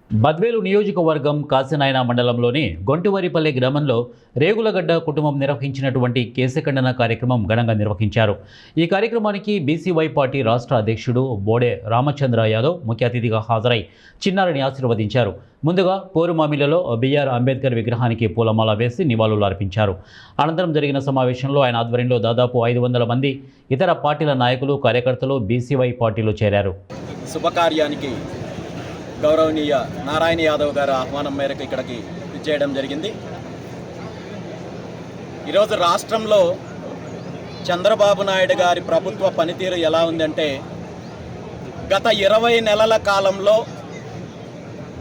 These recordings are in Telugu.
బద్వేలు నియోజకవర్గం కాసినాయన మండలంలోని గొంటివారిపల్లె గ్రామంలో రేగులగడ్డ కుటుంబం నిర్వహించినటువంటి కేశఖండన కార్యక్రమం ఘనంగా నిర్వహించారు. ఈ కార్యక్రమానికి బీసీవై పార్టీ రాష్ట్ర అధ్యక్షుడు బోడే రామచంద్ర యాదవ్ ముఖ్య అతిథిగా హాజరై చిన్నారిని ఆశీర్వదించారు. ముందుగా పోరుమామిలలో బిఆర్ అంబేద్కర్ విగ్రహానికి పూలమాల వేసి నివాళులు అర్పించారు. అనంతరం జరిగిన సమావేశంలో ఆయన ఆధ్వర్యంలో దాదాపు 500 మంది ఇతర పార్టీల నాయకులు, కార్యకర్తలు బీసీవై పార్టీలో చేరారు. శుభకార్యానికి గౌరవనీయ నారాయణ యాదవ్ గారి ఆహ్వానం మేరకు ఇక్కడికి విచ్చేయడం జరిగింది. ఈరోజు రాష్ట్రంలో చంద్రబాబు నాయుడు గారి ప్రభుత్వ పనితీరు ఎలా ఉందంటే, గత 20 నెలల కాలంలో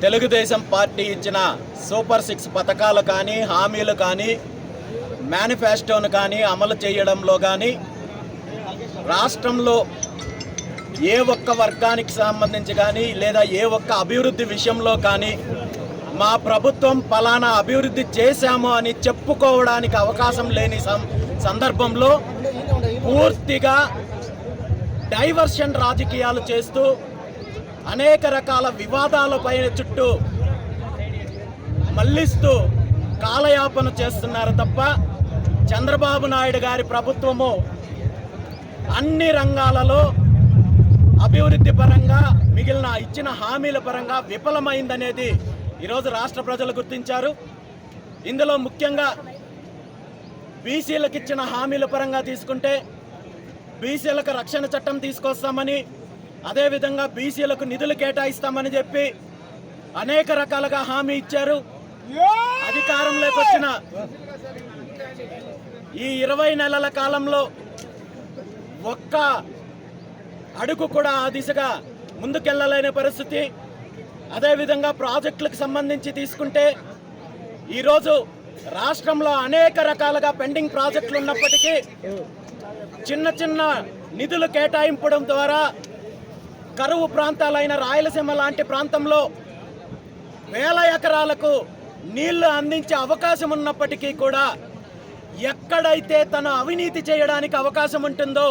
తెలుగుదేశం పార్టీ ఇచ్చిన సూపర్ 6 పథకాలు కానీ, హామీలు కానీ, మేనిఫెస్టోను కానీ అమలు చేయడంలో కానీ రాష్ట్రంలో ఏ ఒక్క వర్గానికి సంబంధించి కానీ లేదా ఏ ఒక్క అభివృద్ధి విషయంలో కానీ మా ప్రభుత్వం ఫలానా అభివృద్ధి చేశాము అని చెప్పుకోవడానికి అవకాశం లేని సందర్భంలో పూర్తిగా డైవర్షన్ రాజకీయాలు చేస్తూ అనేక రకాల వివాదాలపైన చుట్టూ మళ్లిస్తూ కాలయాపన చేస్తున్నారు తప్ప చంద్రబాబు నాయుడు గారి ప్రభుత్వము అన్ని రంగాలలో అభివృద్ధి పరంగా మిగిలిన ఇచ్చిన హామీల పరంగా విఫలమైందనేది ఈరోజు రాష్ట్ర ప్రజలు గుర్తించారు. ఇందులో ముఖ్యంగా బీసీలకు ఇచ్చిన హామీల పరంగా తీసుకుంటే బీసీలకు రక్షణ చట్టం తీసుకొస్తామని, అదేవిధంగా బీసీలకు నిధులు కేటాయిస్తామని చెప్పి అనేక రకాలుగా హామీ ఇచ్చారు. అధికారంలోకి వచ్చిన ఈ 20 నెలల కాలంలో ఒక్క అడుగు కూడా ఆ దిశగా ముందుకెళ్లలేని పరిస్థితి. అదేవిధంగా ప్రాజెక్టులకు సంబంధించి తీసుకుంటే ఈరోజు రాష్ట్రంలో అనేక రకాలుగా పెండింగ్ ప్రాజెక్టులు ఉన్నప్పటికీ చిన్న చిన్న నిధులు కేటాయింపడం ద్వారా కరువు ప్రాంతాలైన రాయలసీమ లాంటి ప్రాంతంలో వేల ఎకరాలకు నీళ్లు అందించే అవకాశం ఉన్నప్పటికీ కూడా ఎక్కడైతే తన అవినీతి చేయడానికి అవకాశం ఉంటుందో,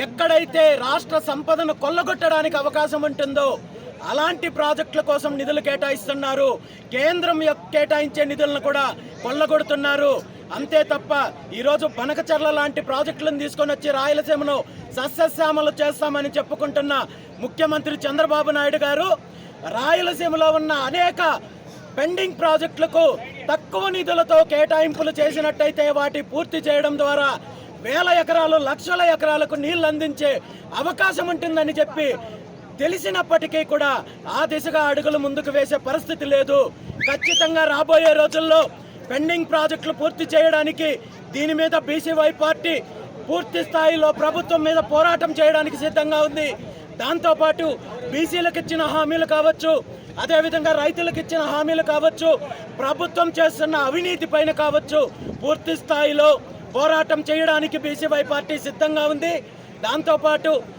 ఎక్కడైతే రాష్ట్ర సంపదను కొల్లగొట్టడానికి అవకాశం ఉంటుందో అలాంటి ప్రాజెక్టుల కోసం నిధులు కేటాయిస్తున్నారు. కేంద్రం కేటాయించే నిధులను కూడా కొల్లగొడుతున్నారు. అంతే తప్ప ఈరోజు బనకచర్ల లాంటి ప్రాజెక్టులను తీసుకొని వచ్చి రాయలసీమను సస్యశ్యామలు చేస్తామని చెప్పుకుంటున్న ముఖ్యమంత్రి చంద్రబాబు నాయుడు గారు రాయలసీమలో ఉన్న అనేక పెండింగ్ ప్రాజెక్టులకు తక్కువ నిధులతో కేటాయింపులు చేసినట్టయితే వాటి పూర్తి చేయడం ద్వారా వేల ఎకరాలు, లక్షల ఎకరాలకు నీళ్లు అందించే అవకాశం ఉంటుందని చెప్పి తెలిసినప్పటికీ కూడా ఆ దిశగా అడుగులు ముందుకు వేసే పరిస్థితి లేదు. ఖచ్చితంగా రాబోయే రోజుల్లో పెండింగ్ ప్రాజెక్టులు పూర్తి చేయడానికి దీని మీద బీసీవై పార్టీ పూర్తి స్థాయిలో ప్రభుత్వం మీద పోరాటం చేయడానికి సిద్ధంగా ఉంది. దాంతోపాటు బీసీలకు ఇచ్చిన హామీలు కావచ్చు, అదేవిధంగా రైతులకు ఇచ్చిన హామీలు కావచ్చు, ప్రభుత్వం చేస్తున్న అవినీతి పైన కావచ్చు, పూర్తి స్థాయిలో పోరాటం చేయడానికి బీసీవై పార్టీ సిద్ధంగా ఉంది. దాంతోపాటు